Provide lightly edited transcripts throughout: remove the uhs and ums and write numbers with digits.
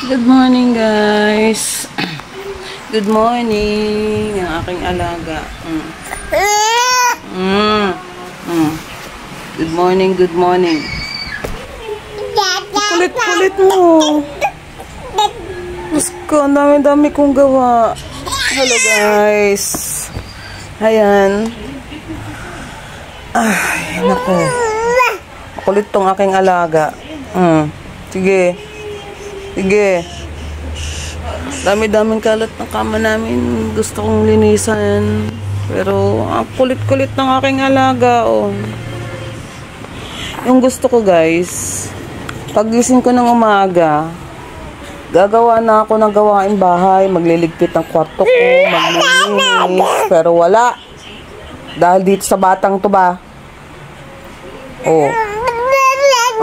Good morning, guys. Good morning, ang aking alaga. Good morning, good morning. Kulit-kulit mo. Gusto, ang dami-dami kong gawa. Hello, guys. Ayan. Ay, naku. Kulit tong aking alaga. Sige. Sige. Dami-daming kalat ng kama namin. Gusto kong linisan. Pero, ang kulit-kulit ng aking alaga, oh. Yung gusto ko, guys, pagising ko ng umaga, gagawa na ako ng gawain bahay, magliligpit ng kwarto ko, maglinis, pero wala. Dahil dito sa batang to ba? Oh.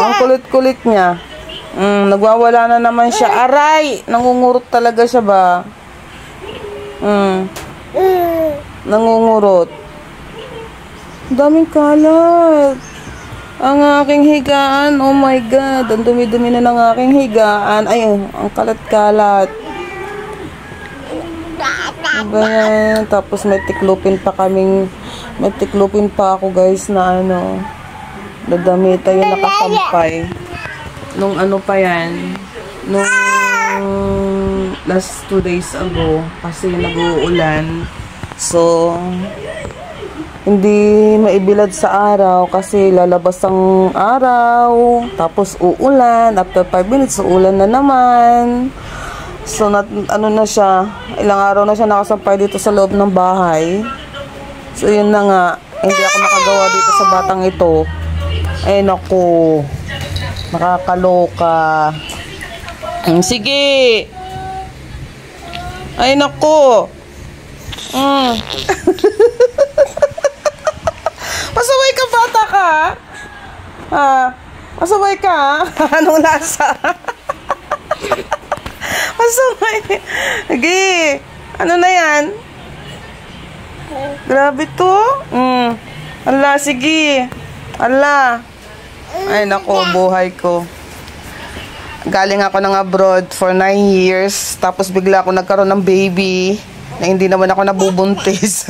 Ang kulit-kulit niya. Nagwawala na naman siya. Aray! Nangungurot talaga siya ba? Nangungurot. Daming kalat. Ang aking higaan. Oh my God. Ang dumi-dumi na ng aking higaan. Ay, ang kalat-kalat. Diba yan? Tapos may tiklupin pa kaming, may tiklupin pa ako, guys, na ano, dadamita yung nakasampay. Nung ano pa yan, nung last 2 days ago, kasi nag-uulan. So, hindi maibilad sa araw kasi lalabas ang araw, tapos uulan, after 5 minutes, uulan na naman. So, ano na siya, ilang araw na siya nakasampay dito sa loob ng bahay. So, yun na nga, hindi ako nakagawa dito sa batang ito. Ay, naku. Nakakaloka. Sige. Ay, naku. Pasaway ka, bata ka? Pasaway ka? Anong lasa? Pasaway. Sige. Ano na yan? Grabe to. Ala, sige. Ala. Ay, nako, buhay ko. Galing ako ng abroad for 9 years. Tapos bigla ako nagkaroon ng baby na hindi naman ako nabubuntis.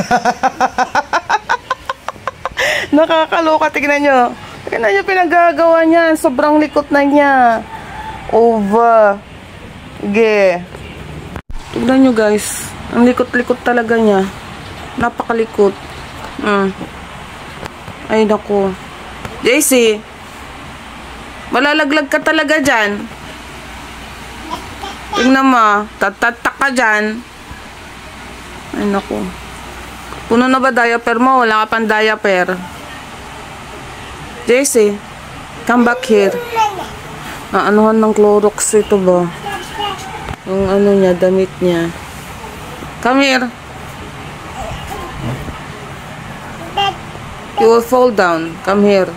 Nakakaloka. Tignan nyo. Tignan nyo pinagagawa niya. Sobrang likot na niya. Over. Sige. Tignan nyo, guys. Ang likot-likot talaga niya. Napakalikot. Ay, naku. JC. Malalaglag ka talaga dyan. Tingnan mo. Tatatak ka dyan. Ay, naku. Puno na ba diaper mo? Wala ka pang diaper. JC, come back here. Naanuhan ng Clorox ito ba? Yung ano niya, damit niya. Come here. You will fall down. Come here.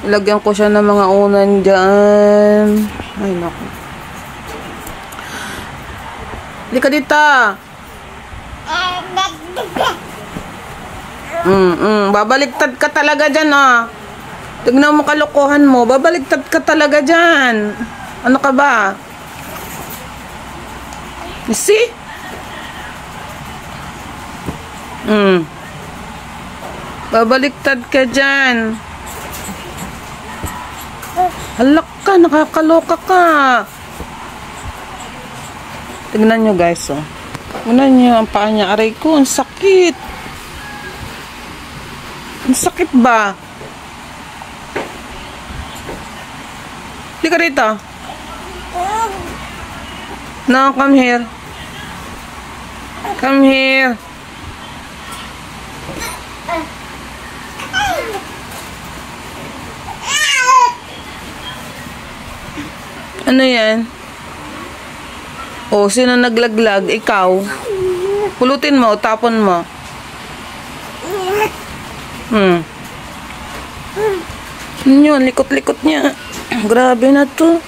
Ilagyan ko siya ng mga unan dyan. Ay, naku. Hindi ka dito. Babaliktad ka talaga dyan, ah. Tignan mo kalokohan mo. Babaliktad ka talaga dyan. Ano ka ba? See? Babaliktad ka dyan. Halak ka, nakakaloka ka. Tignan nyo, guys, oh. Tignan nyo ang paa niya. Aray ko, ang sakit. Ang sakit ba? Hindi ka rito. No, come here. Come here. Ano yan? O, sino naglaglag? Ikaw. Pulutin mo, tapon mo. Yun, likot-likot niya. Grabe na to.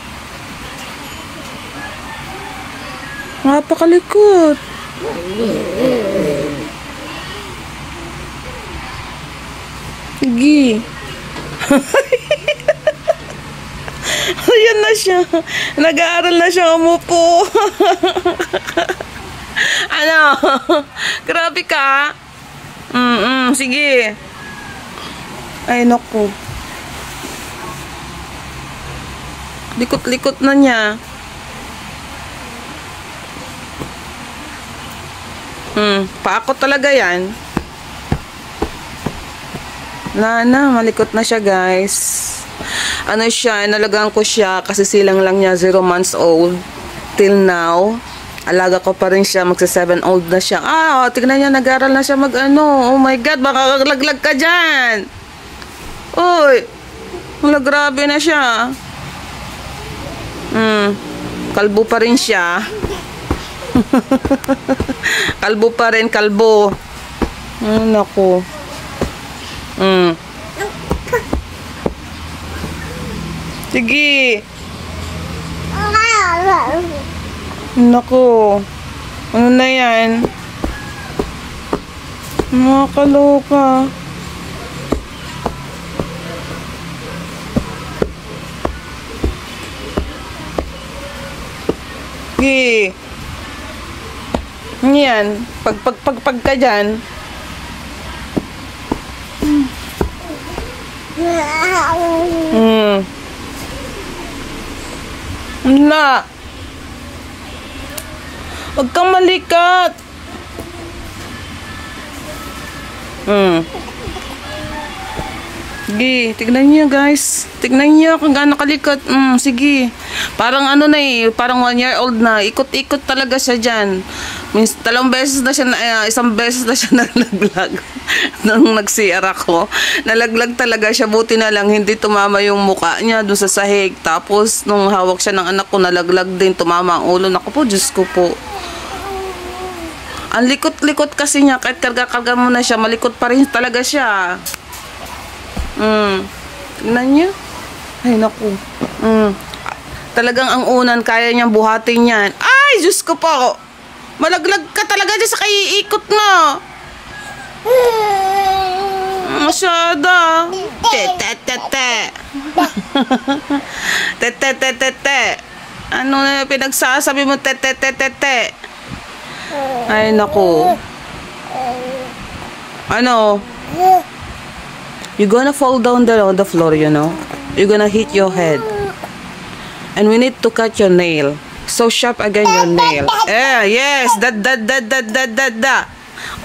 Napakalikot. Sige. Ayan na na siya. Nag-aaral na siya umupo. Ano? Grabe ka. Sige. Ay, naku. Likot-likot na niya. Paako talaga yan. Malikot na siya, guys. Ano siya, nalagaan ko siya kasi silang lang niya 0 months old. Till now. Alaga ko pa rin siya, magsa 7 old na siya. Tignan niya, nag-aral na siya mag-ano. Oh my God, baka laglag ka dyan. Uy, wala, grabe na siya. Kalbo pa rin siya. Kalbo pa rin, kalbo. Naku. Sige. Naku. Ano na yan? Makakaloka. Sige. Yan. Pag ka dyan. Wala. Huwag kang malikat. Sige, tignan niyo, guys. Tignan niyo kung gaano kalikat. Sige. Parang ano na parang 1 year old na. Ikot-ikot talaga siya dyan. Isang beses na siya nalaglag. Nung nag-CR ako. Nalaglag talaga siya. Buti na lang hindi tumama yung muka niya doon sa sahig. Tapos nung hawak siya ng anak ko, nalaglag din. Tumama ang ulo. Naku po, Diyos ko po. Ang likot-likot kasi niya. Kahit karga-karga mo na siya, malikot pa rin talaga siya. Tignan niyo. Ay, naku. Talagang ang unan, kaya niyang buhatin yan. Ay, Diyos ko po. Malaglag ka talaga dyan sa kaiikot mo. Masyada. Te. Ano na pinagsasabi mo? Te. Ay, naku. Ano? You're gonna fall down there on the floor, you know. You're gonna hit your head. And we need to cut your nail. So sharp again your nail. Yes. That.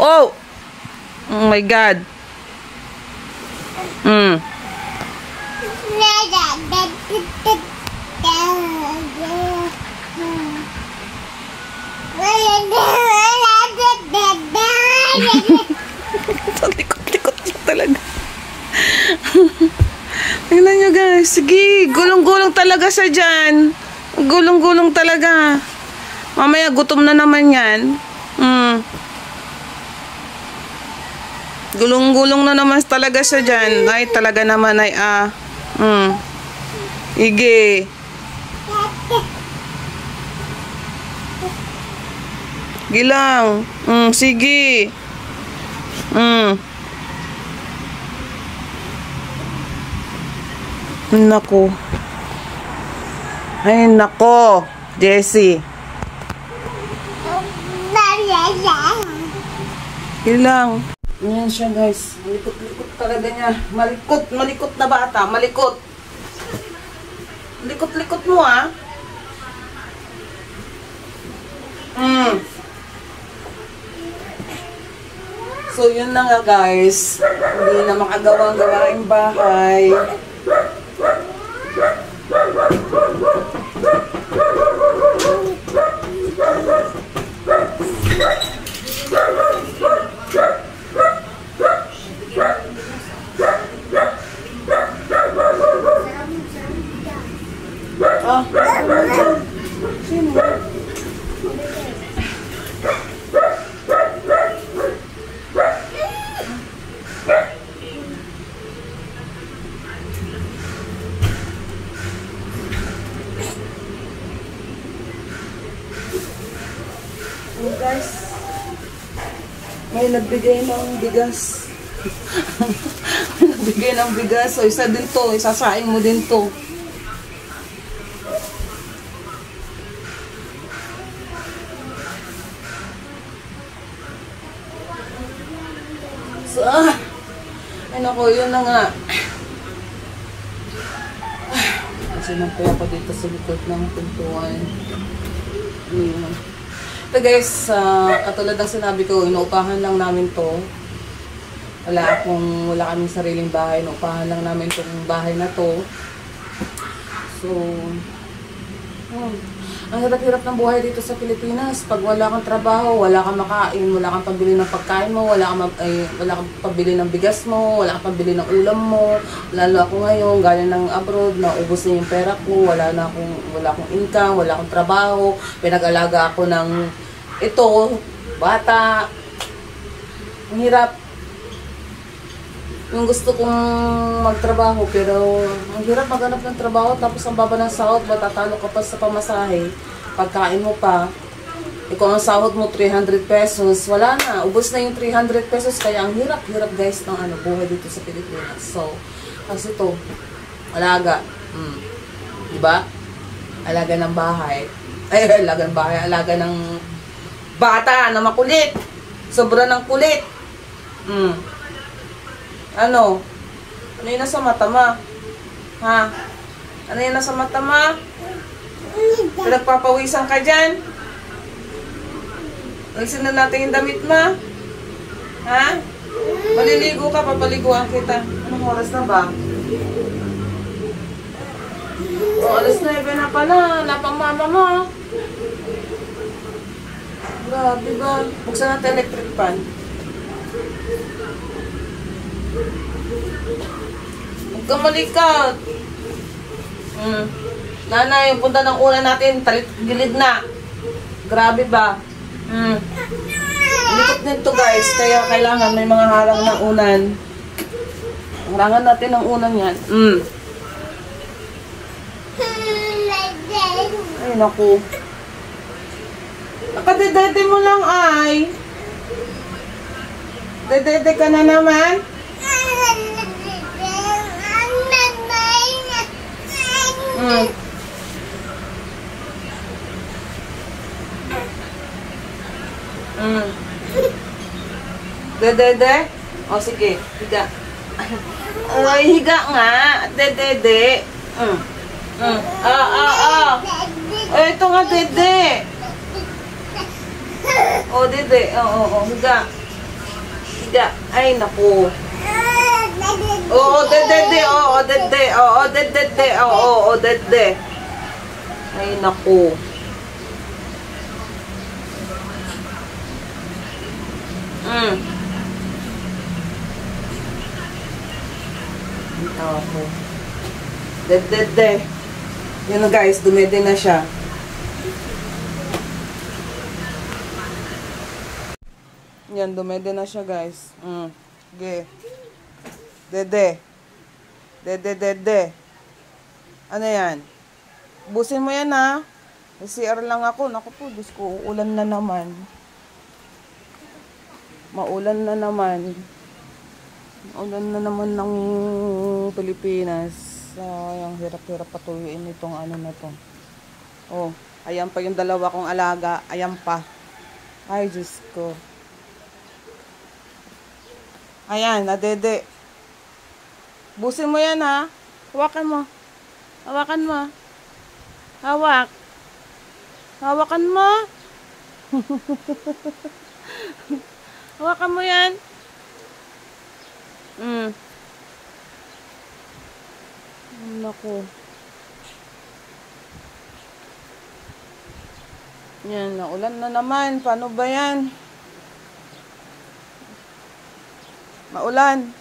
Oh my God. Likot-likot niya talaga. Tingnan nyo, guys. Sige, gulong-gulong talaga siya dyan. Gulong-gulong talaga. Mamaya gutom na naman yan. Gulong-gulong na naman talaga siya dyan. Ay, talaga naman ay Ige. Gilang. Sige. Nako. Ay, nako. Jessie. Gilang. Ayan siya, guys. Malikot-likot talaga niya. Malikot na bata. Malikot. Likot-likot mo, So, yun na nga, guys. Hindi na makagawa-gawaing bahay. Guys, may nagbigay ng bigas. May nagbigay ng bigas. So, isa din to. Isasaing mo din to. Ay nako, yun na nga. Kasi nampay ako dito sa likod ng pintuan. Ito guys, katulad ng sinabi ko, inuupahan lang namin to. Wala kaming sariling bahay. Inuupahan lang namin itong bahay na to. So, ang hirap-hirap ng buhay dito sa Pilipinas. Pag wala kang trabaho, wala kang makain, wala kang pambili ng pagkain mo, wala kang pambili ng bigas mo, wala kang pambili ng ulam mo. Lalo ako ngayon, galing ng abroad, naubos na yung pera ko, wala akong income, wala akong trabaho, pinag-alaga ako ng bata. Ang hirap. Yung gusto kong magtrabaho, pero ang hirap maghanap ng trabaho, tapos ang baba ng sahod, matatalo ka pa sa pamasahe, pagkain mo pa. Kung ang sahod mo 300 pesos, wala na, ubos na yung 300 pesos, kaya ang hirap guys ng buhay dito sa Pilipinas. So, kasi ito, alaga. Diba? Alaga ng bahay. Alaga ng bata na makulit. Sobra ng kulit. Ano yung nasa mata mo? Ha? Ano yung nasa mata mo? Pinagpapawisan ka dyan? Alisin na natin yung damit mo? Ha? Maliligo ka, papaliguan kita. Anong oras na ba? Alas 9 na pala. Wala pang mama mo. Grabe ba? Buksan natin electric fan. Huwag kang malikot. Nanay, yung punta ng unan natin, gilid na. Grabe ba? Likot nito guys, kaya kailangan may mga harang ng unan. Harangan natin ng unan yan. Ay, naku. Nakadedede mo lang ay. Dedede ka na naman. Dedede? O sige, higa. Ay, higa nga. Dedede. Ay, ito nga, dede. O, dede. O, higa. Higa. Ay, naku. Oo, dede. Oo, dede. Oo, dede. Oo, dede. Ay, naku. Ako. Dede. Yun na guys, dumede na siya. Yan, dumede na siya guys. Sige. Dede. Dede. Ano yan? Busin mo yan ha. CR lang ako. Naku po, Diyos ko, ulan na naman. Maulan na naman. Maulan na naman ng Pilipinas. Ang hirap-hirap patuyuin itong ano na to. Oh, ayan pa yung dalawa kong alaga. Ayan pa. Ay, Diyos ko. Ayan, nadede. Busin mo yan ha. Hawakan mo. Hawakan mo. Hawak. Hawakan mo. Hawakan mo yan. Naku. Yan, naulan na naman. Paano ba yan? Maulan.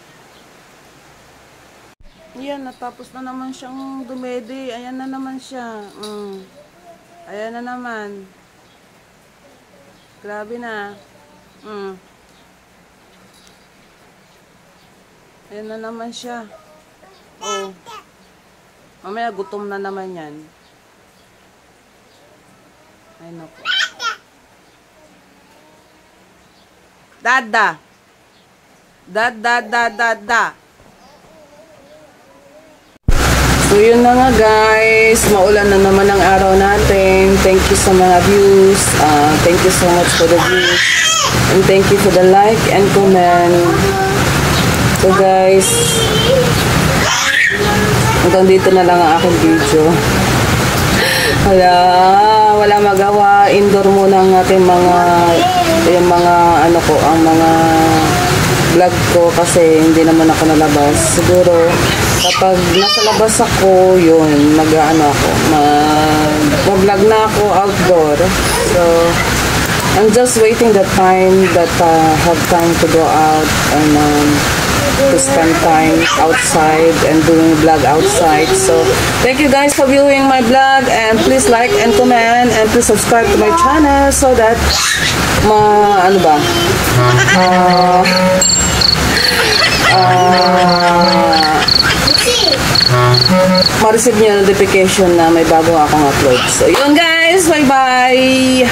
Yan, natapos na naman siyang dumedi. Ayan na naman siya. Ayan na naman. Grabe na. Ayan na naman siya. Oh. Mamaya gutom na naman yan. Ay, naku. Dada. Dada. So, yun na nga guys. Maulan na naman ang araw natin. Thank you sa mga views. Thank you so much for the views. And thank you for the like and comment. So guys, hanggang dito na lang ang aking video. Wala magawa. Indoor muna ang ating yung mga ano ko, ang mga vlog ko kasi hindi naman ako nalabas. Siguro kapag nasa labas ako, yun, mag-vlog na ako outdoor. So I'm just waiting the time that I have time to go out and to spend time outside and doing vlog outside. So thank you guys for viewing my vlog, and please like and comment and please subscribe to my channel so that ma-receive niyo notification na may bago akong upload. So yun guys, bye bye.